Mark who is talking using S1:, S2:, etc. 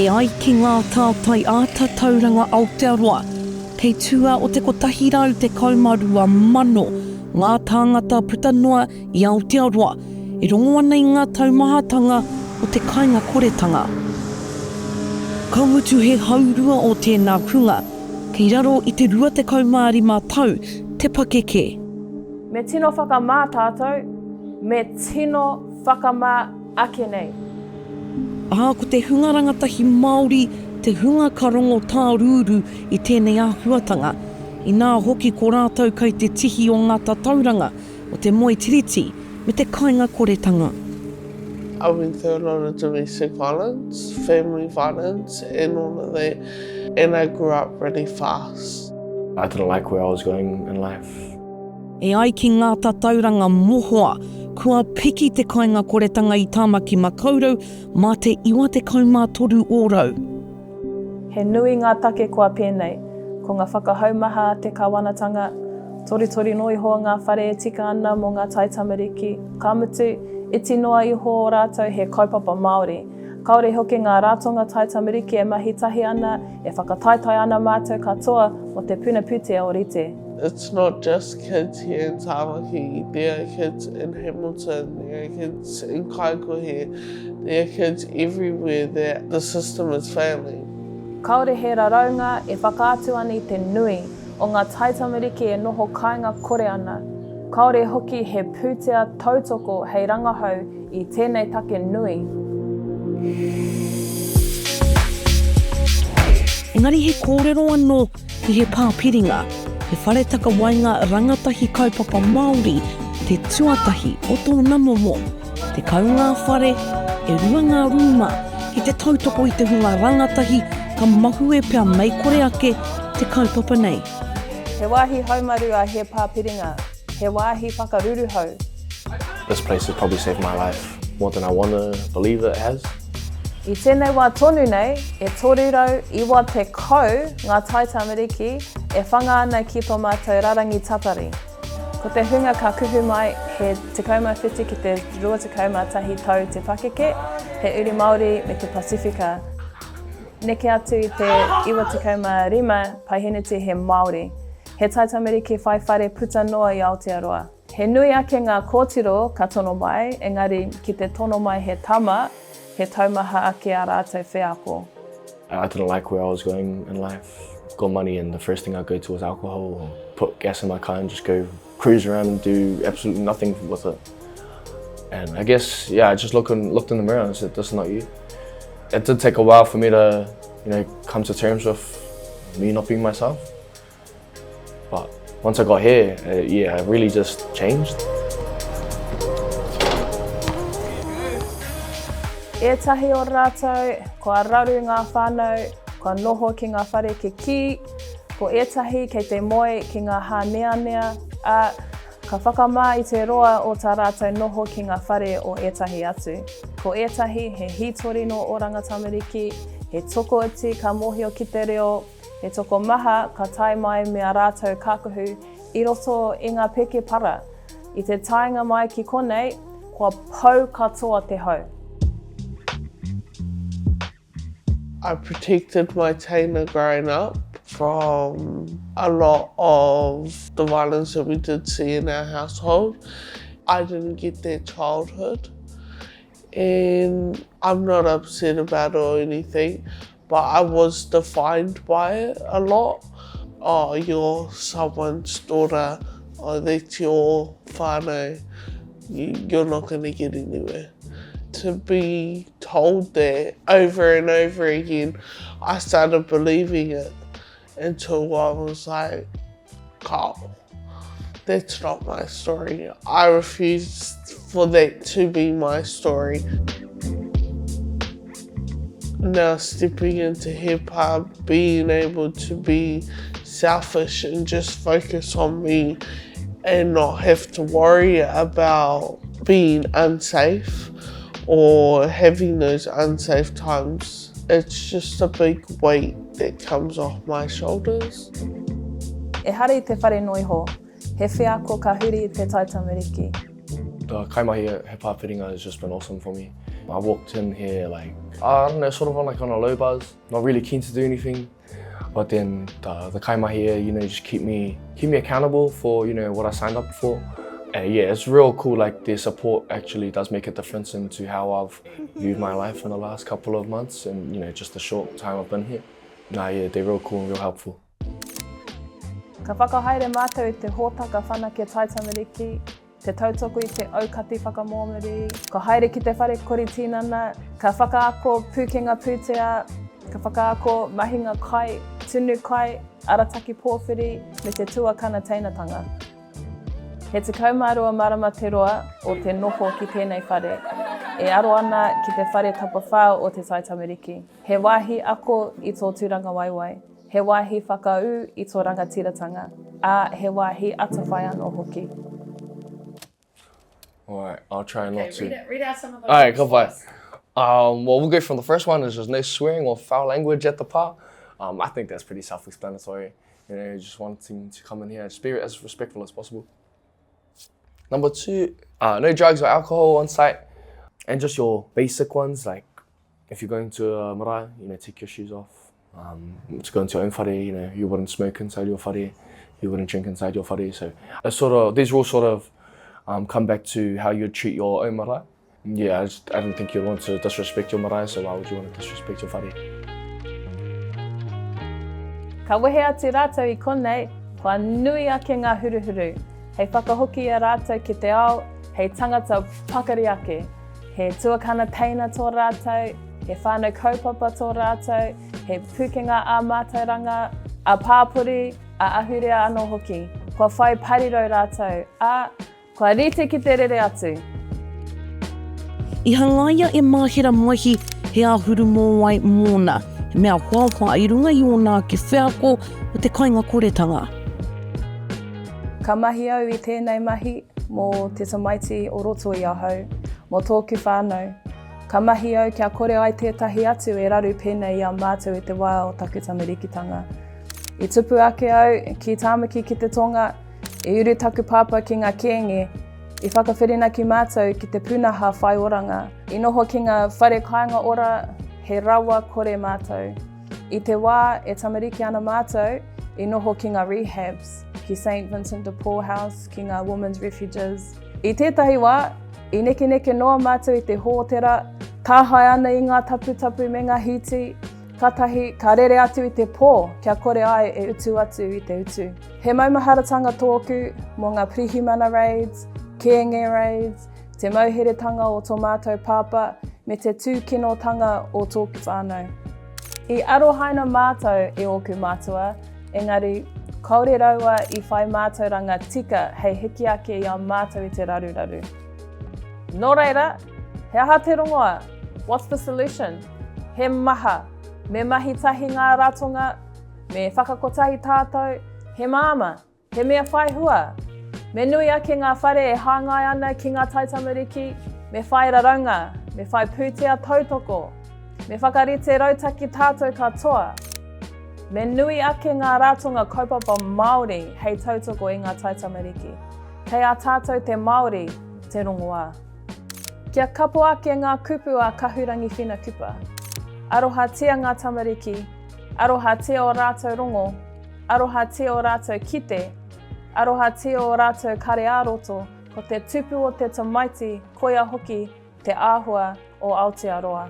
S1: ai ki ngā tātai ātautauranga Aotearoa, kei tua o te kotahi rau te kaumarua mano, ngā tāngata putanoa i Aotearoa, e rongo ana i ngā taumahatanga o te kāinga koretanga. Ka mutu he haurua o tēnā kunga, kei raro i te rua te kaumārima tau, te pakeke.
S2: Me tino whakamā tātou, me tino whakamā ake nei.
S1: Ko te hunga rangatahi Māori, te hunga karongo tāruru i tēnei āhuatanga, i nā hoki ko rātou kei te tihi o ngā tatauranga, o te moe tiriti, me te kāinga koretanga.
S3: I went through a lot of domestic violence, family violence, and all of that, and I grew up really fast.
S4: I didn't like where I was going in life.
S1: E ai ki ngā tatauranga mohoa, kua piki te kāinga koretanga i tāmaki makaurau, mā te iwa te kaumātoru ōrau.
S2: He nui ngā take kua pēnei, ko ngā whakahaumaha te kāwanatanga, toritori no iho ngā whare e tika ana mō ngā taitamariki, ka mutu, iti noa iho o rātou he kaupapa Māori. Kaore hoki ngā rātonga taitamariki e mahitahi ana, e whakataitai ana mātou katoa o te puna putea o rite.
S3: It's not just kids here in Tāmaki, there are kids in Hamilton, there are kids in Kaikohe, there are kids everywhere that the system is failing.
S2: Kaore he raraunga e whakaatu ana i te nui o ngā taitamariki e noho kāinga kore ana. Kaore hoki he pūtea tautoko hei rangahau i tēnei take nui.
S1: Engari he kōrero anō i he Pā Piringa, he wharetaka wainga rangatahi kaupapa Māori, te tuatahi o tōna momo, te kaunga whare, e rua ngā rūma, ki te tautoko i te hunga rangatahi, ka mahue pia mei kore ake te kaupapa nei.
S2: He wāhi haumaru a he Pā Piringa, he wāhi whakaruruhau.
S4: This place has probably saved my life more than I want to believe it has.
S2: I tēnei wā tonu nei, e tōrurau iwa te kau ngā taitamariki e whanga ana ki tō mātou rarangi tatari. Ko te hunga ka kuhu mai he 17 ki te 21 tau te pakeke, he uri Māori me te Pasifika. Neke atu i te 25 paiheneti he Māori. He taitamariki whaiwhare puta noa i Aotearoa. He nui ake ngā kōtiro ka tono mai, engari ki te tono mai he tama, he taumaha ake a rātou wheako.
S4: I didn't like where I was going in life. Got money and the first thing I go to was alcohol, or put gas in my car and just go cruise around and do absolutely nothing with it. And I guess, I just looked in the mirror and said, this is not you. It did take a while for me to, come to terms with me not being myself. But once I got here, I really just changed.
S2: Ētahi o rātou, kua raru ngā whānau, kua noho ki ngā whare ke ki, ko ētahi kei te moe ki ngā hāneanea, ka whakamā i te roa o tā rātou noho ki ngā whare o ētahi atu. Ko ētahi he hitori no o rangatamariki, he toko iti ka mohio ki te reo, he toko maha ka tai mai mea rātou kākuhu i roto i ngā peke para. I te tainga mai ki konei, kua pau katoa te hau.
S3: I protected my taina growing up from a lot of the violence that we did see in our household. I didn't get that childhood, and I'm not upset about it or anything, but I was defined by it a lot. Oh, you're someone's daughter, oh, that's your whānau, you're not going to get anywhere. To be told that over and over again, I started believing it until I was like, Carl, that's not my story. I refused for that to be my story. Now stepping into hip hop, being able to be selfish and just focus on me and not have to worry about being unsafe or having those unsafe times. It's just a big weight that comes off my shoulders.
S2: E hara I te whare noiho, he whiako ka huri I te taitamariki.
S4: The kaimahi he Pā Piringa has just been awesome for me. I walked in here like, I don't know, sort of on a low buzz, not really keen to do anything. But then the kaimahi here, you know, just keep me accountable for, you know, what I signed up for. And yeah, it's real cool, like their support actually does make a difference into how I've viewed my life in the last couple of months and, you know, just the short time I've been here. Yeah, they're real cool and real helpful.
S2: Ka whakahaere mātou I te hōtaka whanake taitamariki, te tautoko I te aukati whakamōmeri, ka haere ki te whare kori tinana, ka whakaako pūkenga pūtea, ka whakaako mahinga kai, tunu kai, arataki pōwhiri, me te tuakana teinatanga. He te kaumārua marama te roa o te noho ki tēnei whare, e aro ana ki te whare tapawhao o te taitamariki. He wāhi ako I tō tūranga waiwai, he wāhi whakau I tō rangatiratanga, a he wāhi atawhai anō hoki.
S4: Alright, I'll try not to.
S5: Read out some of those.
S4: Alright, goodbye. Well, we'll go from the first one, is there's no swearing or foul language at the pā. I think that's pretty self-explanatory. You know, just wanting to come in here and spirit as respectful as possible. Number 2, no drugs or alcohol on site. And just your basic ones, like if you're going to a marae, you know, take your shoes off. To go into your own whare, you know, you wouldn't smoke inside your whare, you wouldn't drink inside your whare. So these rules sort of come back to how you'd treat your own marae. Yeah, I don't think you'd want to disrespect your marae, so why would you want to disrespect your whare?
S2: Ka wehe atu rātou I konei, kua nui ake ngā huruhuru. Hei whakahoki a rātou ki te ao, hei tangata pakari ake. He tuakana teina tō rātou, he whānau kaupapa tō rātou, he pūkenga a mātauranga, a pāpuri, a ahurea anō hoki. Kua whai pariro rātou, a kua rite ki te rere atu.
S1: I hangaia e māhera mahi he ahuru mō wai mōna, he mea whawha I runga I ona ke wheako o te kainga koretanga.
S2: Ka mahi au I tēnei mahi mō te tamaiti o roto I ahau, mō tōku whānau. Ka mahi au kia kore ai tētahi atu e raru pēnei I a mātou I te wā o taku tamarikitanga. I tupu ake au ki tāmaki ki te tonga, I uru taku pāpā ki ngā kēnge, I whakawherina ki mātou ki te pūnaha whai oranga. I noho ki ngā whare kāinga ora, he rawa kore mātou. I te wā e tamariki ana mātou, I noho ki ngā rehabs, ki St. Vincent de Paul House, ki ngā women's refuges. I tētahi wā, I neke noa mātou I te hōtera, tāhai ana I ngā tapu me ngā hiti, katahi ka rere atu I te pō, kia kore ai e utu atu I te utu. He maumaharatanga tōku mō ngā prihimana raids, kēnge raids, te mauheretanga o tō mātou pāpā, me te tūkinotanga o tōku whānau. I arohaina mātou e oku mātua, engari, kaore raua I whai mātauranga tika hei hiki ake I a mātou I te raruraru. Nō reira, he aha te rongoa, what's the solution? He maha, me mahi tahi ngā ratonga, me whakakotahi tātou, he māma, he mea whai hua. Me nui ake ngā whare e hāngai ana ki ngā taitamariki, me whai raraunga, me whai pūtea tautoko, me whakarite rautaki tātou katoa. Me nui ake ngā ratonga kaupapa Māori hei tautoko I ngā taitamariki. Kei a tātou te Māori, te rongoā. Kia kapo ake ngā kupu a kahurangi whina kupa. Aroha tia ngā tamariki, aroha tia o rātou rongo, aroha tia o rātou kite, aroha tia o rātou kare āroto, ko te tupu o te tamaiti, koia hoki, te āhua o Aotearoa.